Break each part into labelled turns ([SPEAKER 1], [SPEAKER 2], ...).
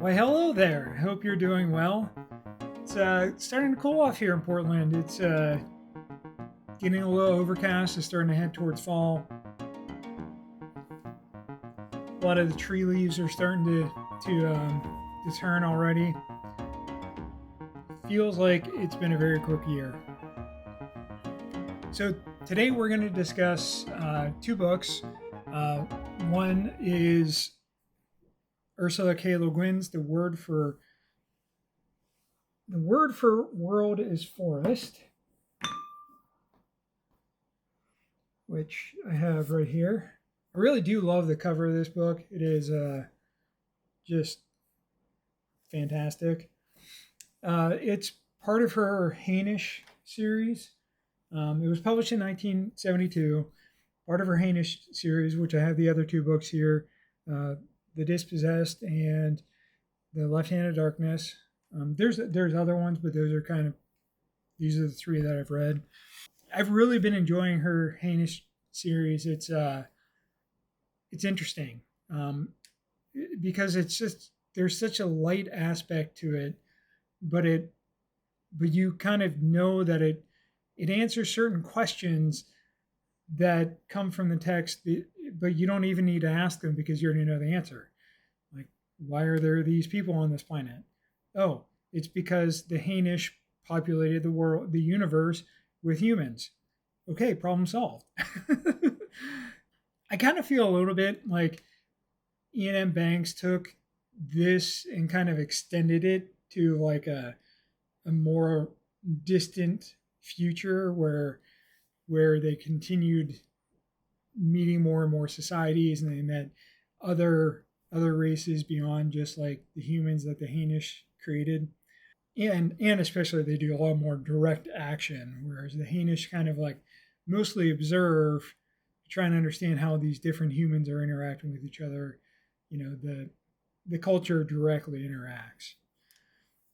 [SPEAKER 1] Why, hello there. I hope you're doing well. It's starting to cool off here in Portland. It's getting a little overcast. It's starting to head towards fall. A lot of the tree leaves are starting to turn already. Feels like it's been a very quick year. So today we're going to discuss two books. One is Ursula K. Le Guin's The Word for World is Forest, which I have right here. I really do love the cover of this book. It is just fantastic. It's part of her Hainish series. It was published in 1972, part of her Hainish series, which I have the other two books here, The Dispossessed and The Left Hand of Darkness. There's other ones, but these are the three that I've read. I've really been enjoying her Hainish series. It's interesting because there's such a light aspect to it, but you kind of know that it answers certain questions that come from the text, but you don't even need to ask them because you already know the answer. Like, why are there these people on this planet? Oh, it's because the Hainish populated the universe with humans. Okay, problem solved. I kind of feel a little bit like Ian M. Banks took this and kind of extended it to like a more distant future where they continued meeting more and more societies, and they met other races beyond just like the humans that the Hainish created. And especially they do a lot more direct action, whereas the Hainish kind of like mostly observe, trying to understand how these different humans are interacting with each other. The culture directly interacts.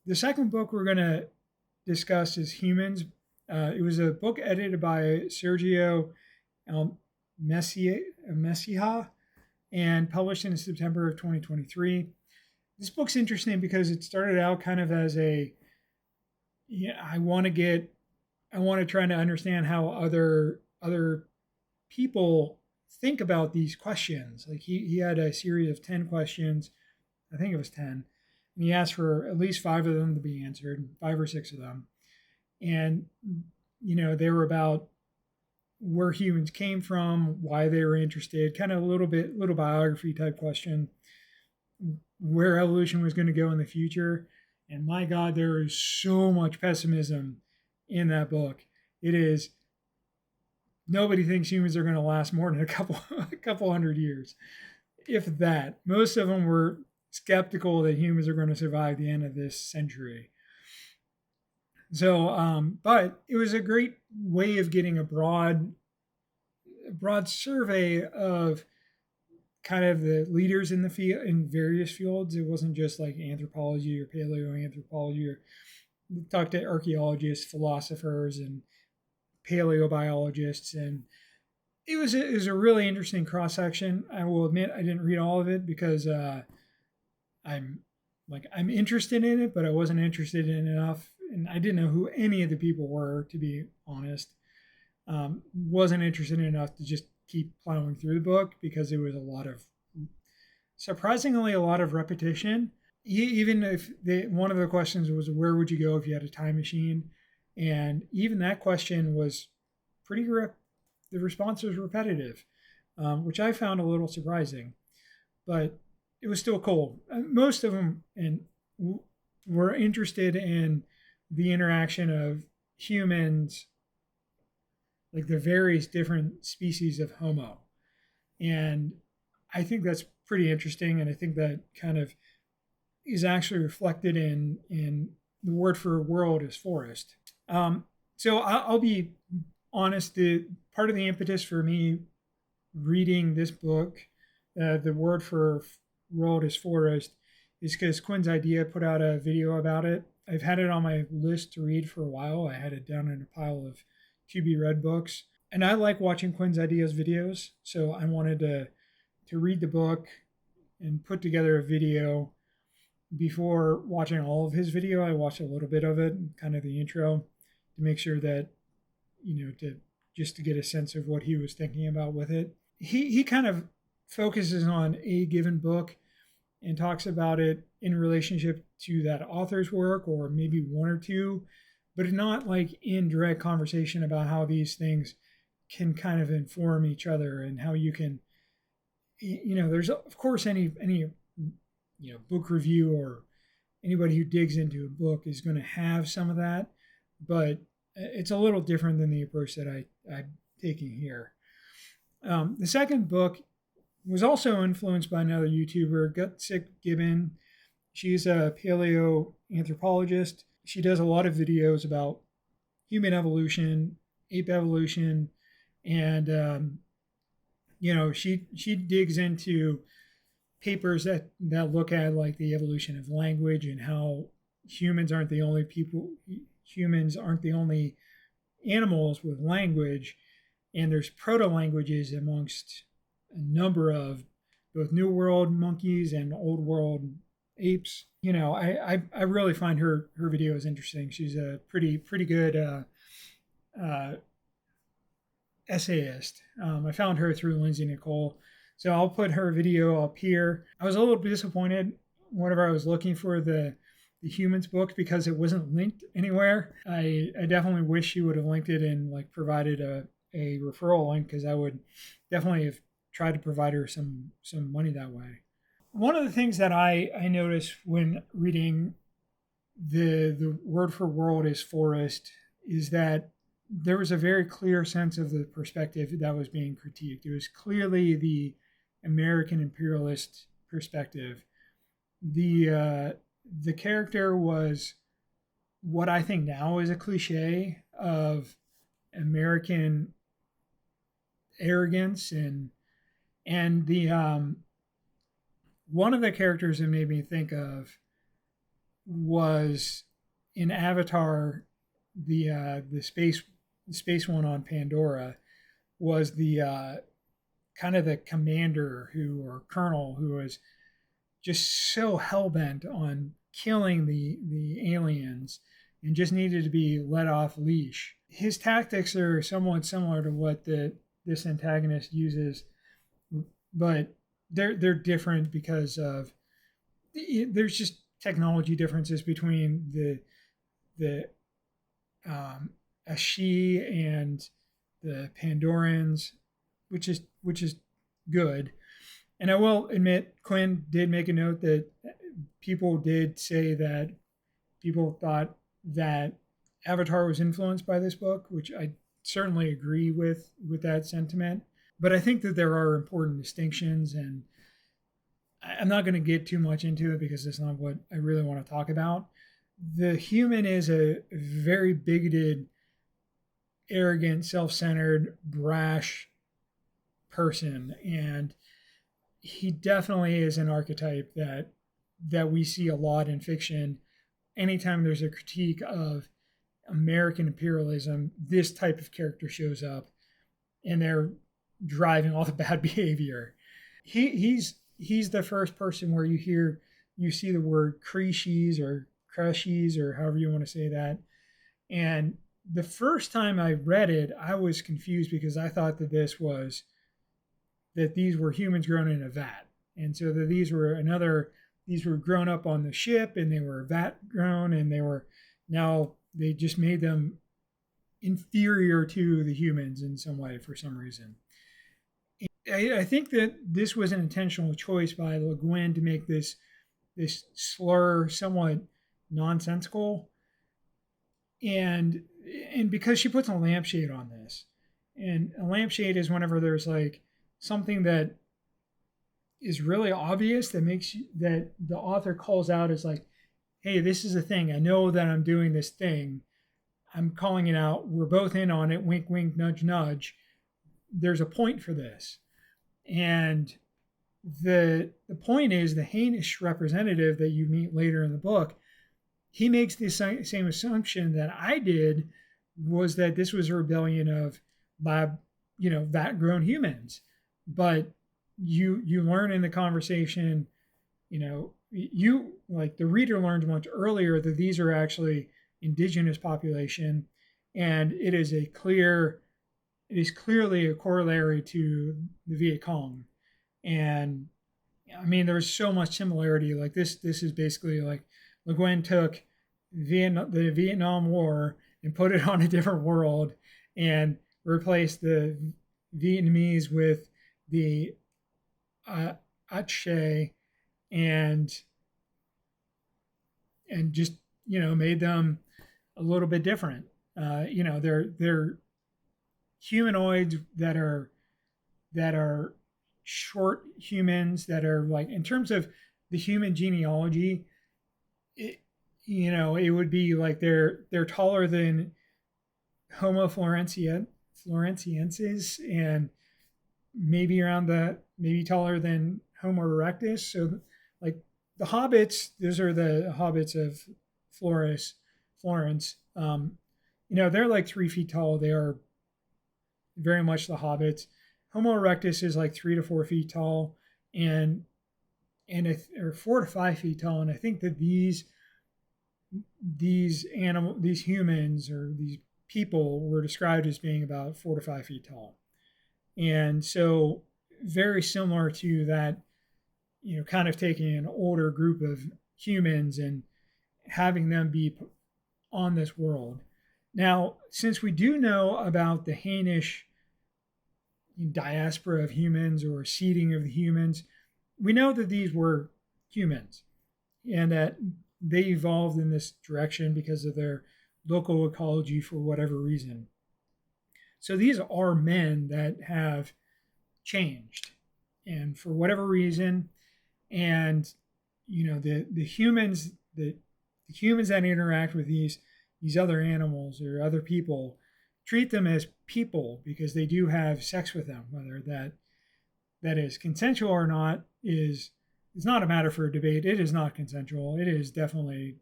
[SPEAKER 1] The second book we're going to discuss is Humans. It was a book edited by Sergio Messiha and published in September of 2023. This book's interesting because it started out kind of as I want to try to understand how other people think about these questions. Like he had a series of 10 questions. I think it was 10. And he asked for at least 5 of them to be answered, 5 or 6 of them. And, they were about where humans came from, why they were interested, kind of little biography type question, where evolution was going to go in the future. And my God, there is so much pessimism in that book. It is, nobody thinks humans are going to last more than a couple hundred years, if that. Most of them were skeptical that humans are going to survive the end of this century. So, but it was a great way of getting a broad survey of kind of the leaders in the field in various fields. It wasn't just like anthropology or paleoanthropology, or talked to archaeologists, philosophers, and paleobiologists, and it was a really interesting cross section. I will admit I didn't read all of it because I'm interested in it, but I wasn't interested in it enough, and I didn't know who any of the people were, to be honest. Wasn't interested enough to just keep plowing through the book because it was surprisingly a lot of repetition. Even if one of the questions was, where would you go if you had a time machine? And even that question was the response was repetitive, which I found a little surprising, but it was still cool. Most of them were interested in the interaction of humans, like the various different species of Homo. And I think that's pretty interesting. And I think that kind of is actually reflected in the word for world is forest. So I'll be honest, the part of the impetus for me reading this book, the word for world is forest, is because Quinn's Idea put out a video about it. I've had it on my list to read for a while. I had it down in a pile of to be read books, and I like watching Quinn's Ideas videos. So I wanted to read the book and put together a video before watching all of his video. I watched a little bit of it, kind of the intro, to make sure that, to just to get a sense of what he was thinking about with it. He kind of focuses on a given book and talks about it in relationship to that author's work, or maybe one or two, but not like in direct conversation about how these things can kind of inform each other, and how you can, there's of course any book review or anybody who digs into a book is going to have some of that, but it's a little different than the approach that I'm taking here. The second book was also influenced by another YouTuber, Gutsick Gibbon. She's a paleoanthropologist. She does a lot of videos about human evolution, ape evolution, and she digs into papers that look at like the evolution of language, and how humans aren't the only animals with language, and there's proto-languages amongst a number of both New World monkeys and Old World apes. I really find her videos interesting. She's a pretty good essayist. I found her through Lindsay Nicole, so I'll put her video up here. I was a little disappointed whenever I was looking for the humans book, because it wasn't linked anywhere. I definitely wish she would have linked it and like provided a referral link, because I would definitely have tried to provide her some money that way. One of the things that I noticed when reading the word for world is forest is that there was a very clear sense of the perspective that was being critiqued. It was clearly the American imperialist perspective. The character was what I think now is a cliche of American arrogance, and the one of the characters that made me think of was in Avatar, the space one on Pandora, was the kind of the commander or colonel who was just so hell-bent on killing the aliens and just needed to be let off leash. His tactics are somewhat similar to what this antagonist uses, but they're different because of there's just technology differences between the Ashi and the Pandorans, which is good. And I will admit, Quinn did make a note that people did say that people thought that Avatar was influenced by this book, which I certainly agree with that sentiment. But I think that there are important distinctions, and I'm not going to get too much into it because it's not what I really want to talk about. The human is a very bigoted, arrogant, self-centered, brash person, and he definitely is an archetype that we see a lot in fiction. Anytime there's a critique of American imperialism, this type of character shows up, and they're driving all the bad behavior. He's the first person where you see the word Crecies or Crushies or however you want to say that. And the first time I read it, I was confused because I thought that these were humans grown in a vat. And so that these were grown up on the ship, and they were vat grown, and they just made them inferior to the humans in some way for some reason. I think that this was an intentional choice by Le Guin to make this slur somewhat nonsensical, and because she puts a lampshade on this, and a lampshade is whenever there's like something that is really obvious that the author calls out as like, hey, this is a thing. I know that I'm doing this thing. I'm calling it out. We're both in on it. Wink, wink, nudge, nudge. There's a point for this. And the point is the heinous representative that you meet later in the book, he makes the same assumption that I did, was that this was a rebellion of vat-grown humans. But you learn in the conversation, you like the reader learned much earlier that these are actually indigenous population, and it is clearly a corollary to the Viet Cong. And I mean, there's so much similarity. Like this is basically like Le Guin took the Vietnam War and put it on a different world and replaced the Vietnamese with the Ache, and just made them a little bit different. They're humanoids that are short humans that are like, in terms of the human genealogy, it would be like they're taller than Homo floresiensis, and maybe taller than Homo erectus. So like the hobbits, those are the hobbits of Florence. They're like 3 feet tall. They are very much the hobbits. Homo erectus is like 3 to 4 feet tall, and or 4 to 5 feet tall. And I think that these humans or these people were described as being about 4 to 5 feet tall. And so very similar to that, kind of taking an older group of humans and having them be on this world. Now, since we do know about the Hainish diaspora of humans or seeding of the humans, we know that these were humans and that they evolved in this direction because of their local ecology for whatever reason. So these are men that have changed, and for whatever reason, and the humans that interact with these other animals or other people treat them as people because they do have sex with them. Whether that is consensual or not is not a matter for debate. It is not consensual. It is definitely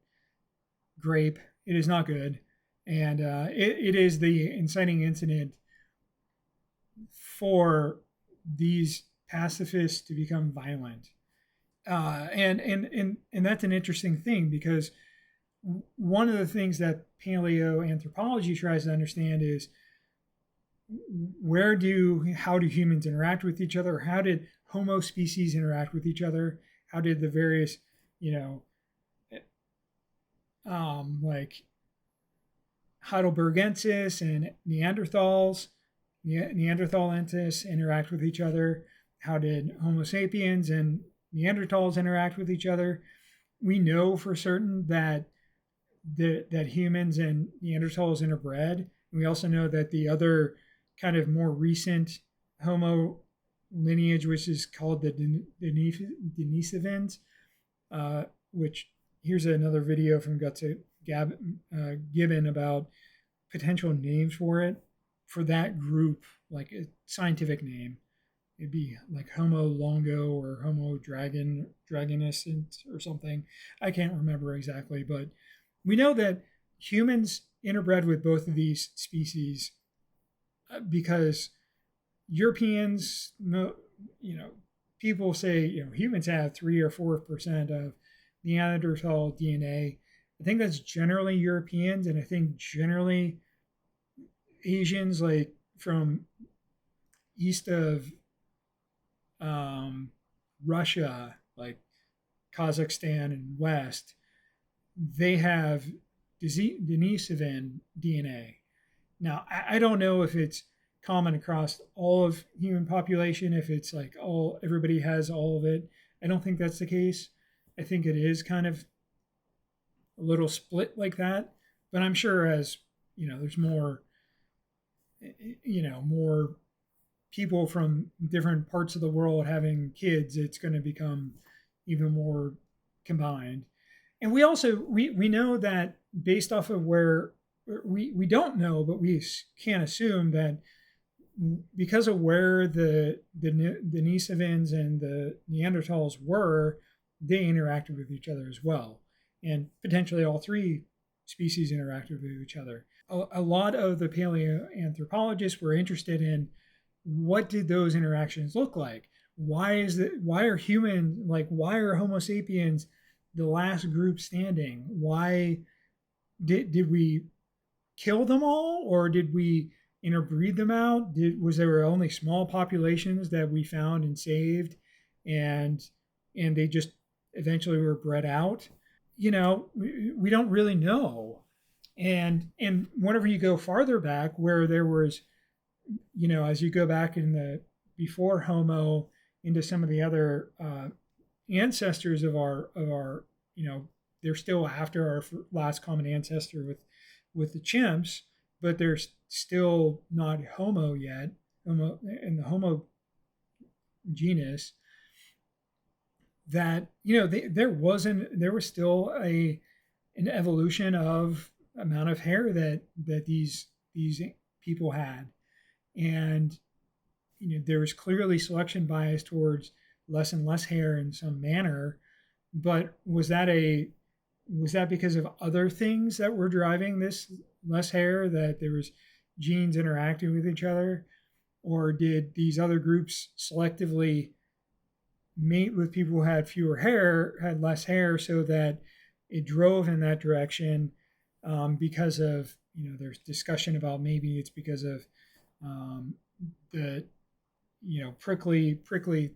[SPEAKER 1] grape. It is not good. And it is the inciting incident for these pacifists to become violent. And that's an interesting thing, because one of the things that paleoanthropology tries to understand is how do humans interact with each other? How did Homo species interact with each other? How did the various, like Heidelbergensis and Neanderthalensis interact with each other? How did Homo sapiens and Neanderthals interact with each other? We know for certain that humans and Neanderthals interbred. We also know that the other kind of more recent Homo lineage, which is called the Denisovans, which here's another video from Gibbon about potential names for that group, like a scientific name. It'd be like Homo longo or Homo dragonus or something. I can't remember exactly, but we know that humans interbred with both of these species because Europeans, people say, humans have 3 or 4% of Neanderthal DNA. I think that's generally Europeans, and I think generally Asians, like from east of Russia, like Kazakhstan and west, they have Denisovan DNA. Now, I don't know if it's common across all of human population, if it's like everybody has all of it. I don't think that's the case. I think it is kind of a little split like that, but I'm sure as there's more more people from different parts of the world having kids, it's going to become even more combined. And we also we know that based off of where we don't know, but we can assume that because of where the Denisovans and the Neanderthals were, they interacted with each other as well, and potentially all three species interacted with each other. A lot of the paleoanthropologists were interested in what did those interactions look like. Why are Homo sapiens the last group standing? Why did we kill them all, or did we interbreed them out? Was there only small populations that we found and saved, and they just eventually were bred out? We don't really know. And whenever you go farther back, where there was, as you go back in the before Homo into some of the other ancestors of our, they're still after our last common ancestor with the chimps, but they're still not Homo yet, Homo in the Homo genus. That there was still an evolution of amount of hair that these people had, and there was clearly selection bias towards less and less hair in some manner. But was that because of other things that were driving this less hair, that there was genes interacting with each other, or did these other groups selectively mate with people who had had less hair, so that it drove in that direction? Because of, there's discussion about maybe it's because of the prickly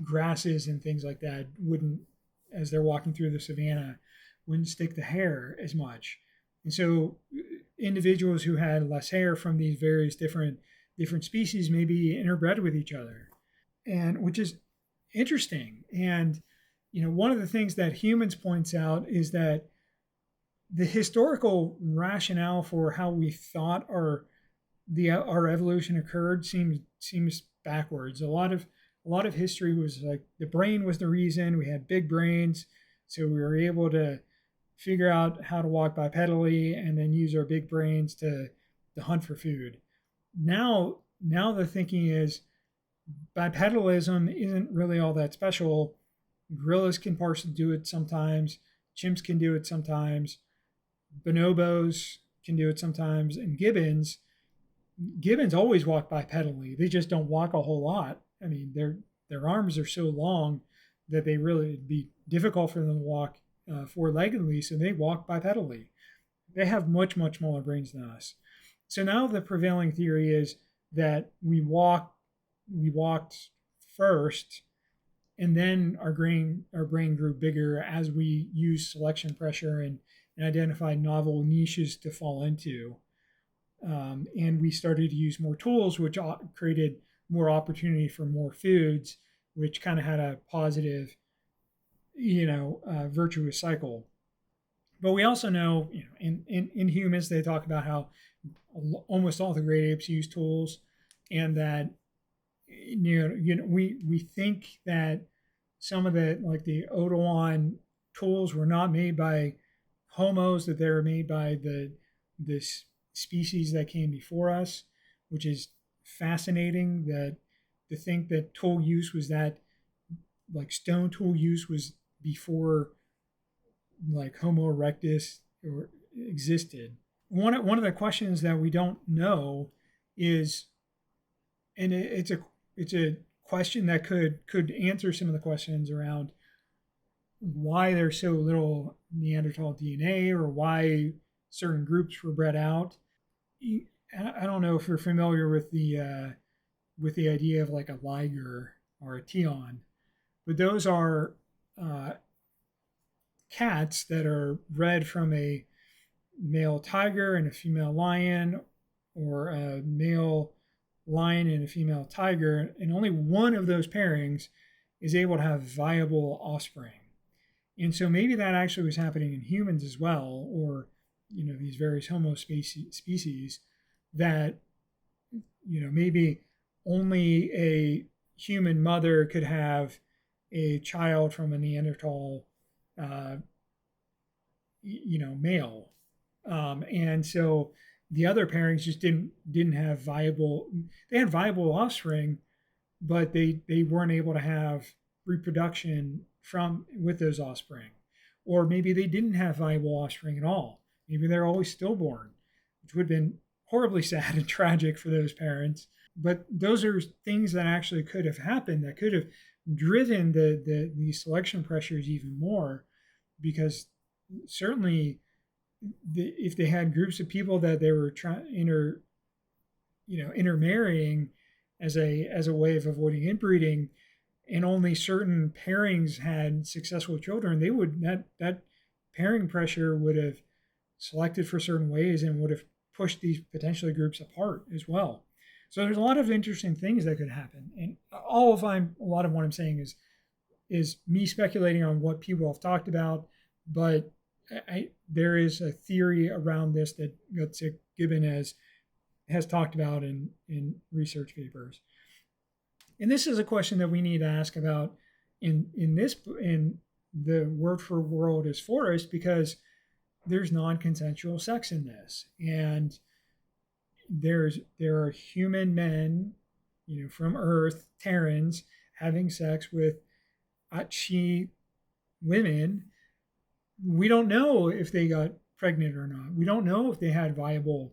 [SPEAKER 1] grasses and things like that wouldn't, as they're walking through the savannah, wouldn't stick the hair as much. And so individuals who had less hair from these various different species may be interbred with each other, and which is interesting. And one of the things that Humans points out is that the historical rationale for how we thought our evolution occurred seems backwards. A lot of history was like the brain was the reason. We had big brains, so we were able to figure out how to walk bipedally and then use our big brains to hunt for food. Now the thinking is bipedalism isn't really all that special. Gorillas can partially do it sometimes. Chimps can do it sometimes. Bonobos can do it sometimes. And gibbons always walk bipedally. They just don't walk a whole lot. I mean, their arms are so long that it'd be difficult for them to walk four-leggedly, so they walk bipedally. They have much, much smaller brains than us. So now the prevailing theory is that we walked first, and then our brain grew bigger as we used selection pressure and identified novel niches to fall into. And we started to use more tools, which created more opportunity for more foods, which kind of had a positive, virtuous cycle. But we also know, in humans, they talk about how almost all the great apes use tools, and that we think that some of the Odoan tools were not made by homos, that they were made by this species that came before us, which is fascinating. That to think that tool use was that, like, stone tool use was before Homo erectus or existed. One of the questions that we don't know is, and it's a question that could answer some of the questions around why there's so little Neanderthal DNA, or why certain groups were bred out. I don't know if you're familiar with the idea of like a liger or a teon, but those are cats that are bred from a male tiger and a female lion, or a male lion and a female tiger, and only one of those pairings is able to have viable offspring. And so maybe that actually was happening in humans as well, or these various Homo species, that maybe only a human mother could have a child from a Neanderthal male, and so the other pairings just didn't have viable. They had viable offspring, but they weren't able to have reproduction with those offspring. Or maybe they didn't have viable offspring at all. Maybe they're always stillborn, which would have been horribly sad and tragic for those parents. But those are things that actually could have happened, that could have driven the selection pressures even more, because certainly if they had groups of people that they were trying intermarrying as a way of avoiding inbreeding, and only certain pairings had successful children, they would that pairing pressure would have selected for certain ways and would have pushed these potentially groups apart as well. So there's a lot of interesting things that could happen, and a lot of what I'm saying is me speculating on what people have talked about, but there is a theory around this that Gutsick Gibbon has talked about in research papers. And this is a question that we need to ask about in the word for world is forest, because there's non-consensual sex in this, and there are human men, from Earth, Terrans, having sex with Achi women. We don't know if they got pregnant or not. We don't know if they had viable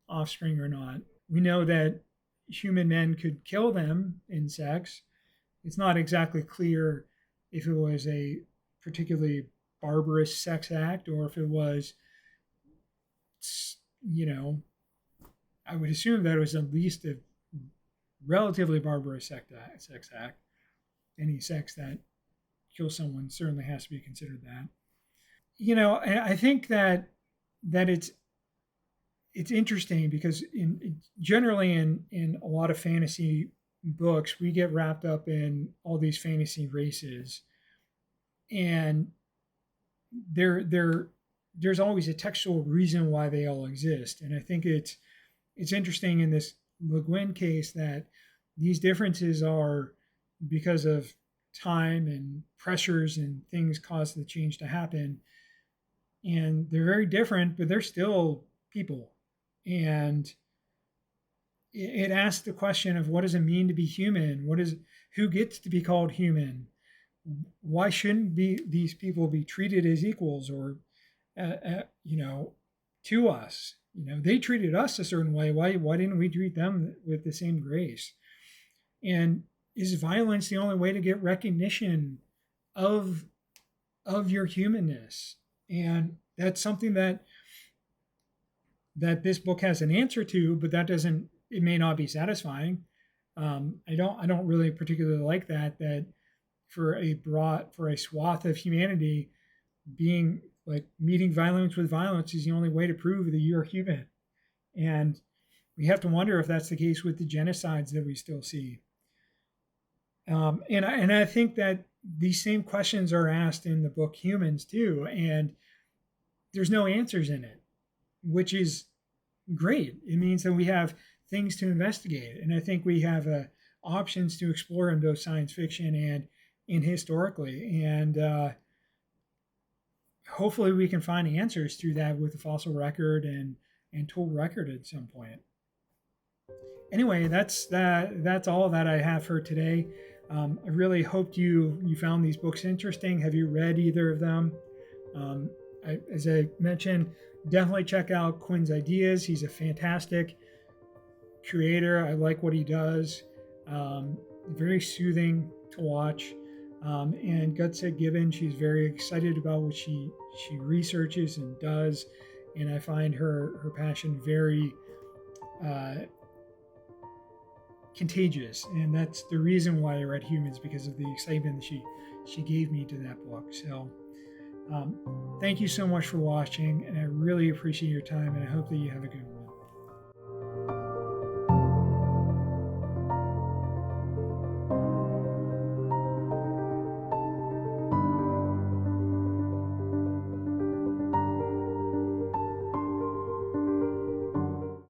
[SPEAKER 1] offspring or not. We know that human men could kill them in sex. It's not exactly clear if it was a particularly barbarous sex act or if it was, I would assume that it was at least a relatively barbarous sex act. Any sex that kills someone certainly has to be considered that. And I think that it's interesting because generally in a lot of fantasy books, we get wrapped up in all these fantasy races, and there's always a textual reason why they all exist. And I think it's interesting in this Le Guin case that these differences are because of time and pressures and things cause the change to happen. And they're very different, but they're still people. And it asks the question of what does it mean to be human? Who gets to be called human? Why shouldn't these people be treated as equals or, to us? They treated us a certain way. Why didn't we treat them with the same grace? And is violence the only way to get recognition of your humanness? And that's something that this book has an answer to, but it may not be satisfying. I don't really particularly like that for a swath of humanity, being like meeting violence with violence is the only way to prove that you're human. And we have to wonder if that's the case with the genocides that we still see. And I think that these same questions are asked in the book Humans too, and there's no answers in it, which is great. It means that we have things to investigate, and I think we have options to explore in both science fiction and in historically, and hopefully we can find answers through that with the fossil record and tool record at some point. Anyway, that's all that I have for today. I really hoped you found these books interesting. Have you read either of them? As I mentioned, definitely check out Quinn's ideas. He's a fantastic creator. I like what he does. Very soothing to watch. And Gutsick Gibbon, she's very excited about what she researches and does. And I find her passion very contagious. And that's the reason why I read Humans, because of the excitement that she gave me to that book. So thank you so much for watching, and I really appreciate your time, and I hope that you have a good one.